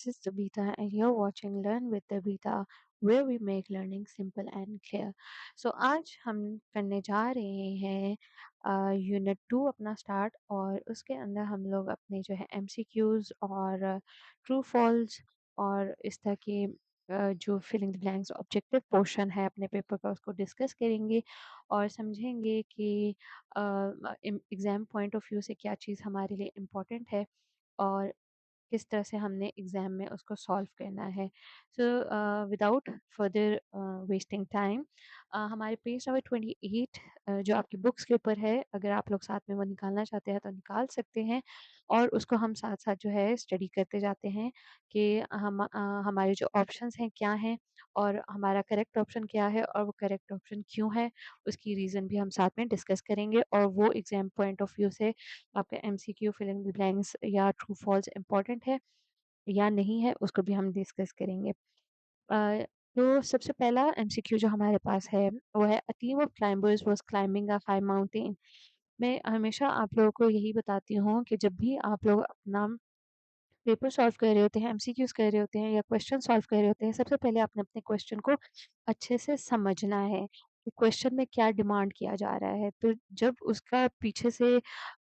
This is Tabitha, and you're watching Learn with Tabitha, where we make learning simple and clear. So आज हम करने जा रहे हैं यूनिट 2 अपना स्टार्ट, और उसके अंदर हम लोग अपने जो है एमसीक्यूज और ट्रू फॉल्स और इस तरह के जो filling the blanks objective portion है अपने पेपर का उसको डिस्कस करेंगे और समझेंगे कि एग्ज़ाम पॉइंट ऑफ व्यू से क्या चीज़ हमारे लिए इम्पोर्टेंट है और किस तरह से हमने एग्ज़ाम में उसको सॉल्व करना है। So without further wasting time, हमारे पेज नंबर 28 जो आपकी बुक्स के ऊपर है, अगर आप लोग साथ में वो निकालना चाहते हैं तो निकाल सकते हैं, और उसको हम साथ-साथ जो है स्टडी करते जाते हैं कि हमारे जो ऑप्शंस हैं क्या हैं और हमारा करेक्ट ऑप्शन क्या है और वो करेक्ट ऑप्शन क्यों है, उसकी रीज़न भी हम साथ में डिस्कस करेंगे, और वो एग्ज़ाम पॉइंट ऑफ व्यू से आपका MCQ fill in the blanks या ट्रू फॉल्स इम्पोर्टेंट है या नहीं है, उसको भी हम डिस्कस करेंगे। तो सबसे पहला एमसीक्यू जो हमारे पास है वो है, a team of climbers was climbing a high mountain. मैं हमेशा आप लोगों को यही बताती हूँ कि जब भी आप लोग अपना पेपर सॉल्व कर रहे होते हैं, एमसीक्यूज़ कर रहे होते हैं या क्वेश्चन सॉल्व कर रहे होते हैं, सबसे पहले आपने अपने क्वेश्चन को अच्छे से समझना है कि क्वेश्चन में क्या डिमांड किया जा रहा है। तो जब उसका पीछे से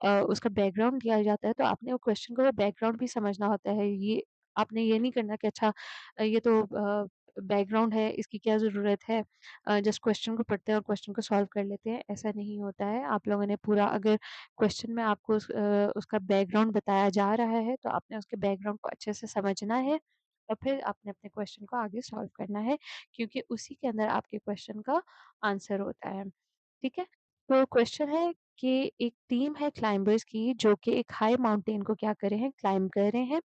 उसका बैकग्राउंड दिया जाता है, तो आपने वो क्वेश्चन का बैकग्राउंड भी समझना होता है। ये आपने ये नहीं करना कि अच्छा ये तो बैकग्राउंड है, इसकी क्या ज़रूरत है, जस्ट क्वेश्चन को पढ़ते हैं और क्वेश्चन को सॉल्व कर लेते हैं, ऐसा नहीं होता है। आप लोगों ने पूरा, अगर क्वेश्चन में आपको उसका बैकग्राउंड बताया जा रहा है, तो आपने उसके बैकग्राउंड को अच्छे से समझना है और फिर आपने अपने क्वेश्चन को आगे सॉल्व करना है, क्योंकि उसी के अंदर आपके क्वेश्चन का आंसर होता है। ठीक है? तो क्वेश्चन है कि एक टीम है क्लाइंबर्स की जो कि एक हाई माउंटेन को क्या कर रहे हैं, क्लाइंब कर रहे हैं।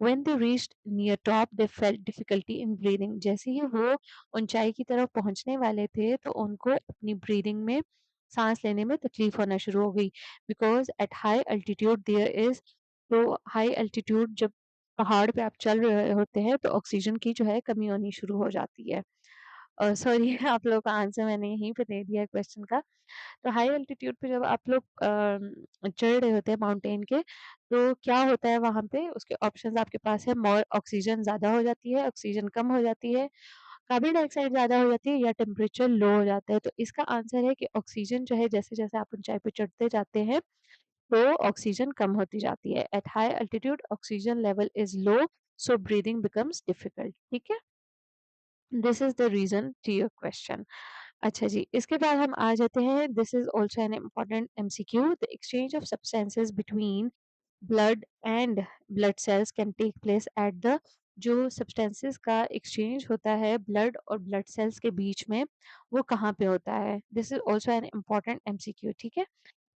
When they reached near top they felt difficulty in breathing. जैसे ही वो ऊंचाई की तरफ पहुंचने वाले थे, तो उनको अपनी ब्रीदिंग में, सांस लेने में तकलीफ होना शुरू हो गई, because at high altitude there is. तो हाई अल्टीट्यूड, जब पहाड़ पे आप चल रहे होते हैं, तो ऑक्सीजन की जो है कमी होनी शुरू हो जाती है। सॉरी आप लोगों का आंसर मैंने यहीं पे दे दिया है क्वेश्चन का। तो हाई एल्टीट्यूड पे जब आप लोग चढ़ रहे होते हैं माउंटेन के, तो क्या होता है वहाँ पे, उसके ऑप्शंस आपके पास है। मोर ऑक्सीजन ज़्यादा हो जाती है, ऑक्सीजन कम हो जाती है, कार्बन डाइऑक्साइड ज़्यादा हो जाती है, या टेम्परेचर लो हो जाता है। तो इसका आंसर है कि ऑक्सीजन जो है, जैसे-जैसे आप ऊँचाई पे चढ़ते जाते हैं, तो ऑक्सीजन कम होती जाती है। At high altitude oxygen level is low, so breathing becomes difficult. ठीक है? This is the reason to your question. अच्छा जी, इसके बाद हम आ जाते हैं, this is also an important MCQ. The exchange of substances between blood and blood cells can take place at the. जो सब्सटेंसेस का एक्सचेंज होता है ब्लड और ब्लड सेल्स के बीच में, वो कहाँ पे होता है? This is also an important MCQ. ठीक है?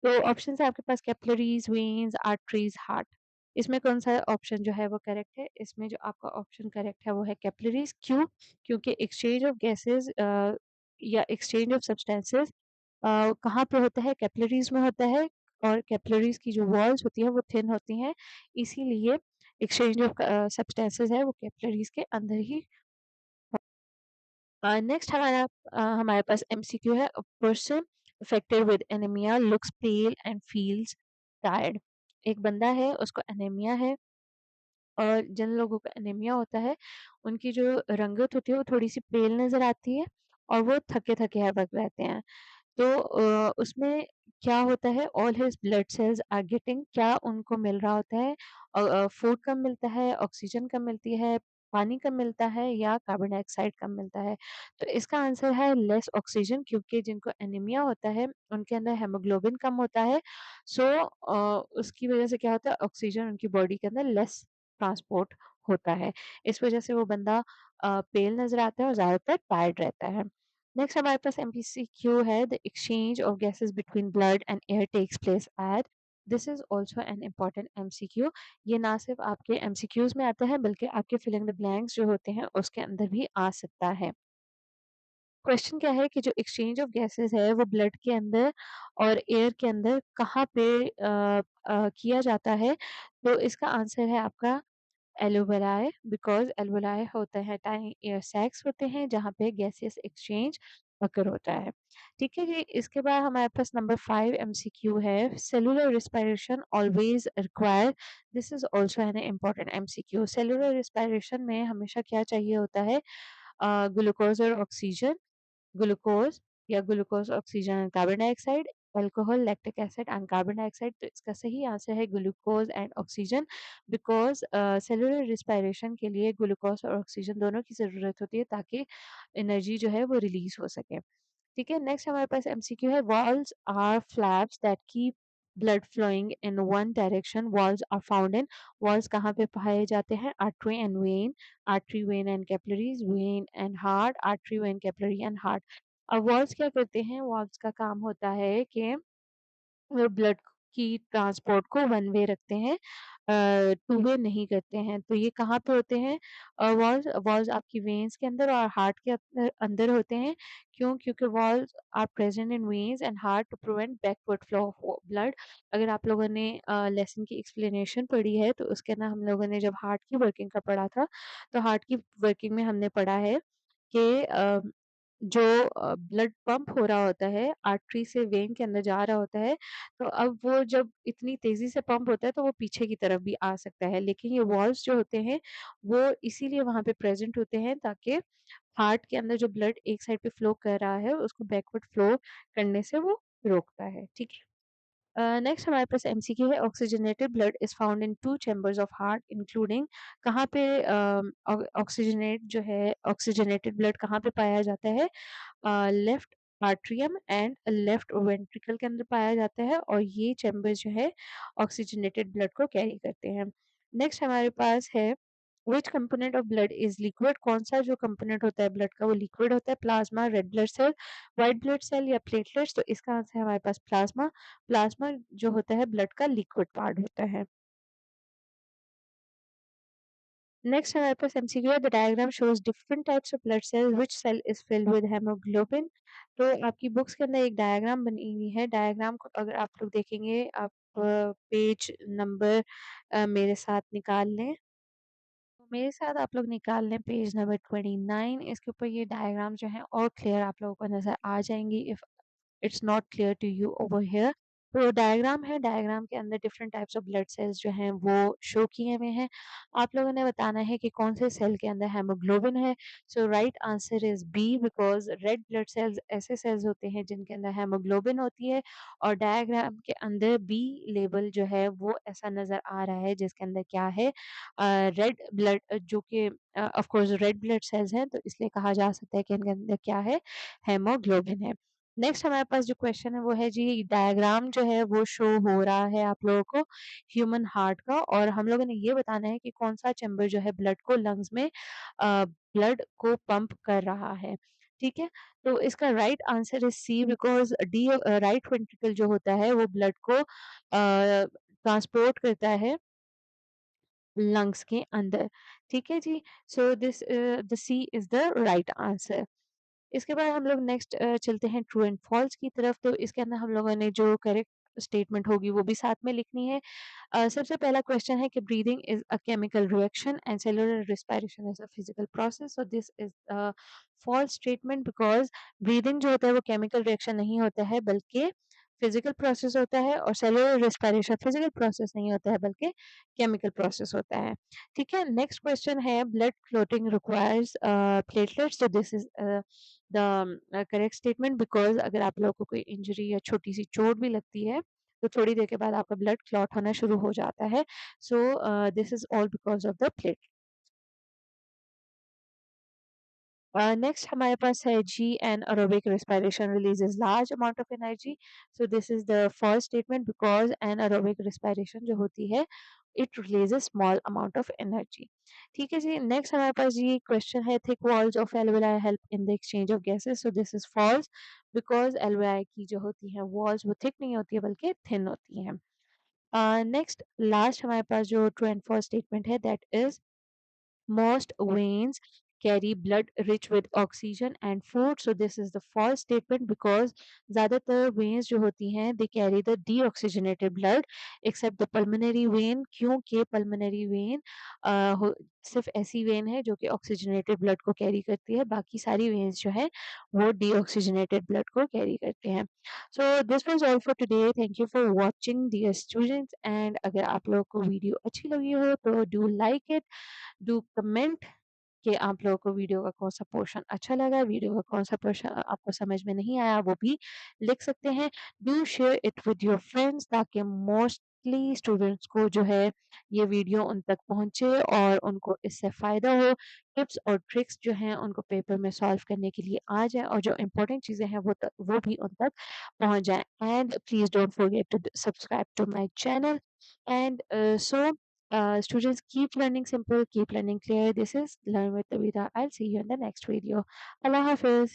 तो ऑप्शंस है आपके पास, कैपिलरीज़, वेन्स, आर्टरीज़, हार्ट। इसमें कौन-सा ऑप्शन जो है वो करेक्ट है? इसमें जो आपका ऑप्शन करेक्ट है वो है कैपिलरीज़। क्यों? क्योंकि एक्सचेंज ऑफ गैसेज़ या एक्सचेंज ऑफ सब्सटेंसेस कहाँ पे होता है? कैपिलरीज़ में होता है, और कैपिलरीज़ की जो वॉल्स होती हैं वो थिन होती हैं, इसीलिए एक्सचेंज ऑफ सब्सटेंसेस है वो कैपिलरीज़ के अंदर ही। नेक्स्ट हमारे पास एमसीक्यू है, a person affected with anaemia looks pale and feels tired. एक बंदा है, उसको एनीमिया है, और जिन लोगों को एनीमिया होता है, उनकी जो रंगत होती है वो थोड़ी-सी पेल नज़र आती है, और वो थके-थके हड़बड़ रहते हैं। तो उसमें क्या होता है, all his blood cells are getting, क्या उनको मिल रहा होता है, फूड कम मिलता है, ऑक्सीजन कम मिलती है, पानी कम मिलता है, या कार्बन डाइऑक्साइड कम मिलता है? तो इसका आंसर है लेस ऑक्सीजन, क्योंकि जिनको एनीमिया होता है उनके अंदर हेमोग्लोबिन कम होता है। सो उसकी वजह से क्या होता है, ऑक्सीजन उनकी बॉडी के अंदर लेस ट्रांसपोर्ट होता है। इस वजह से वो बंदा पेल नज़र आता है और ज़्यादातर टायर्ड रहता है। नेक्स्ट हमारे पास एमपीसीक्यू है, the exchange of gases between blood and air takes place at. This is also an important MCQ. ये ना सिर्फ आपके एमसीक्यूज में आता है, बल्कि आपके फिलिंग द ब्लैंक्स जो होते हैं उसके अंदर भी आ सकता है। क्वेश्चन क्या है कि जो एक्सचेंज ऑफ गैसेस है वो ब्लड के अंदर और एयर के अंदर कहाँ पे किया जाता है? तो इसका आंसर है आपका एल्वेोलाई, बिकॉज़ एल्वेोलाई होते हैं टाइनी एयर सैक्स होते हैं, जहाँ पे गैसेस एक्सचेंज अकर होता है। ठीक है जी, इसके बाद हमारे पास नंबर 5 एमसीक्यू है, cellular respiration always require, this is also an important MCQ. Cellular respiration में हमेशा क्या चाहिए होता है, ग्लूकोज और ऑक्सीजन, ग्लूकोज या glucose oxygen and carbon dioxide, alcohol lactic acid and carbon dioxide. तो इसका सही आंसर है glucose and oxygen, because cellular respiration के लिए ग्लूकोज और ऑक्सीजन दोनों की ज़रूरत होती है ताकि एनर्जी जो है वो रिलीज हो सके। ठीक है, नेक्स्ट हमारे पास एमसीक्यू है, valves are flaps that keep blood flowing in one direction, valves are found in, valves कहाँ पे पाए जाते हैं, artery and vein, artery vein and capillaries, vein and heart, artery vein capillary and heart. अब valves क्या करते हैं, walls का काम होता है कि वो ब्लड की ट्रांसपोर्ट को वन वे रखते हैं, टू वे नहीं करते हैं। तो ये कहाँ पे होते हैं, वॉल्स वॉल्स आपकी वेन्स के अंदर और हार्ट के अंदर अंदर होते हैं। क्यों? क्योंकि valves are present in veins and heart to prevent backward flow of blood. अगर आप लोगों ने लेसन की एक्सप्लेनेशन पढ़ी है तो उसके अंदर हम लोगों ने जब हार्ट की वर्किंग का पढ़ा था, तो हार्ट की वर्किंग में हमने पढ़ा है कि जो ब्लड पंप हो रहा होता है, आर्टरी से वेन के अंदर जा रहा होता है, तो अब वो जब इतनी तेज़ी से पंप होता है तो वो पीछे की तरफ भी आ सकता है। लेकिन ये वॉल्व्स जो होते हैं, वो इसीलिए वहाँ पे प्रेज़ेंट होते हैं ताकि हार्ट के अंदर जो ब्लड एक साइड पे फ्लो कर रहा है, उसको बैकवर्ड फ्लो करने से वो रोकता है। ठीक है? नेक्स्ट हमारे पास एमसीक्यू है, oxygenated blood is found in two chambers of heart including, कहाँ पे ऑक्सीजनेट जो है ऑक्सीजनेटेड ब्लड कहाँ पे पाया जाता है, left atrium and left ventricle के अंदर पाया जाता है, और ये चैम्बर जो है ऑक्सीजनेटेड ब्लड को कैरी करते हैं। नेक्स्ट हमारे पास है, विच component of blood is liquid, कौन सा जो कंपोनेंट होता है ब्लड का वो लिक्विड होता है, plasma, red blood cell, white blood cell या प्लेटलेट्स। तो इसका आंसर है हमारे पास प्लाज्मा। प्लाज्मा जो होता है ब्लड का लिक्विड पार्ट होता है। नेक्स्ट हमारे पास एमसीक्यू है, the diagram shows different types of blood cells, which cell is filled with haemoglobin. तो आपकी बुक्स के अंदर एक डायग्राम बनी हुई है, डायग्राम को अगर आप लोग देखेंगे, आप पेज नंबर मेरे साथ निकाल लें। तो मेरे साथ आप लोग निकाल लें पेज नंबर 29, इसके ऊपर ये डायग्राम जो है और क्लियर आप लोगों को नज़र आ जाएंगी, if it's not clear to you over here. तो डायग्राम है, डायग्राम के अंदर different types of blood cells जो हैं वो शो किए हुए हैं। आप लोगों ने बताना है कि कौन से सेल के अंदर हेमोग्लोबिन है। So right answer is B, because red blood cells ऐसे सेल्स होते हैं जिनके अंदर हेमोग्लोबिन होती है, और डायग्राम के अंदर बी लेबल जो है वो ऐसा नजर आ रहा है जिसके अंदर क्या है, रेड ब्लड, जो कि of course red blood sales हैं, तो इसलिए कहा जा सकता है कि इनके अंदर क्या है, हेमोग्लोबिन है। नेक्स्ट हमारे पास जो क्वेश्चन है वो है जी, डायग्राम जो है वो शो हो रहा है आप लोगों को ह्यूमन हार्ट का, और हम लोगों ने ये बताना है कि कौन सा चैम्बर जो है ब्लड को लंग्स में ब्लड को पंप कर रहा है। ठीक है, तो इसका right answer is C, because D right ventricle जो होता है वो ब्लड को ट्रांसपोर्ट करता है लंग्स के अंदर। ठीक है जी, so this the C is the right answer. इसके बाद हम लोग नेक्स्ट चलते हैं ट्रू एंड फॉल्स की तरफ। तो इसके अंदर हम लोगों ने जो करेक्ट स्टेटमेंट होगी वो भी साथ में लिखनी है। सबसे पहला क्वेश्चन है कि breathing is a chemical reaction and cellular respiration is a physical process. So this is a false statement, because breathing जो होता है वो केमिकल रिएक्शन नहीं होता है बल्कि फिजिकल प्रोसेस होता है, और सेलुलर रिस्पायरेशन फिजिकल प्रोसेस नहीं होता है बल्कि केमिकल प्रोसेस होता है। ठीक है, नेक्स्ट क्वेश्चन है, ब्लड क्लोटिंग रिक्वायर्स प्लेटलेट्स। तो this is the correct statement, because अगर आप लोगों को कोई इंजरी या छोटी सी चोट भी लगती है तो थोड़ी देर के बाद आपका ब्लड क्लॉट होना शुरू हो जाता है। सो this is all because of the plate. Next हमारे पास है जी, N aerobic respiration releases large amount of energy. So this is the first statement, because an aerobic respiration जो होती है it releases small amount of energy. ठीक है जी, next हमारे पास ये question है, thick walls of alveoli help in the exchange of gases. So this is false, because alveoli की जो होती है walls वो thick नहीं होती है बल्कि thin होती हैं। नेक्स्ट लास्ट हमारे पास जो ट्रू एंड फॉल्स स्टेटमेंट है, that is most veins carry blood rich with oxygen and food. So this is the false statement because ज़्यादातर veins जो होती हैं they carry the deoxygenated blood except the pulmonary vein, क्योंकि pulmonary vein सिर्फ ऐसी when है जो कि ऑक्सीजनेटेड ब्लड को कैरी करती है, बाकी सारी वेन्स जो है वो डीऑक्सीजनेटेड ब्लड को कैरी करते हैं। So this was all for today, thank you for watching dear students, and अगर आप लोगों को वीडियो अच्छी लगी हो तो do like it, do comment कि आप लोगों को वीडियो का कौन-सा पोर्शन अच्छा लगा, वीडियो का कौन-सा पोर्शन आपको समझ में नहीं आया, वो भी लिख सकते हैं। Do share it with your friends ताकि मोस्टली स्टूडेंट्स को जो है ये वीडियो उन तक पहुँचे और उनको इससे फ़ायदा हो। टिप्स और ट्रिक्स जो हैं उनको पेपर में सॉल्व करने के लिए आ जाए और जो इम्पोर्टेंट चीज़ें हैं वो भी उन तक पहुँच जाएँ। And please don't forget to subscribe to my channel and students, keep learning simple, keep learning clear. This is Learn with Davida. I'll see you in the next video. Allah Hafiz.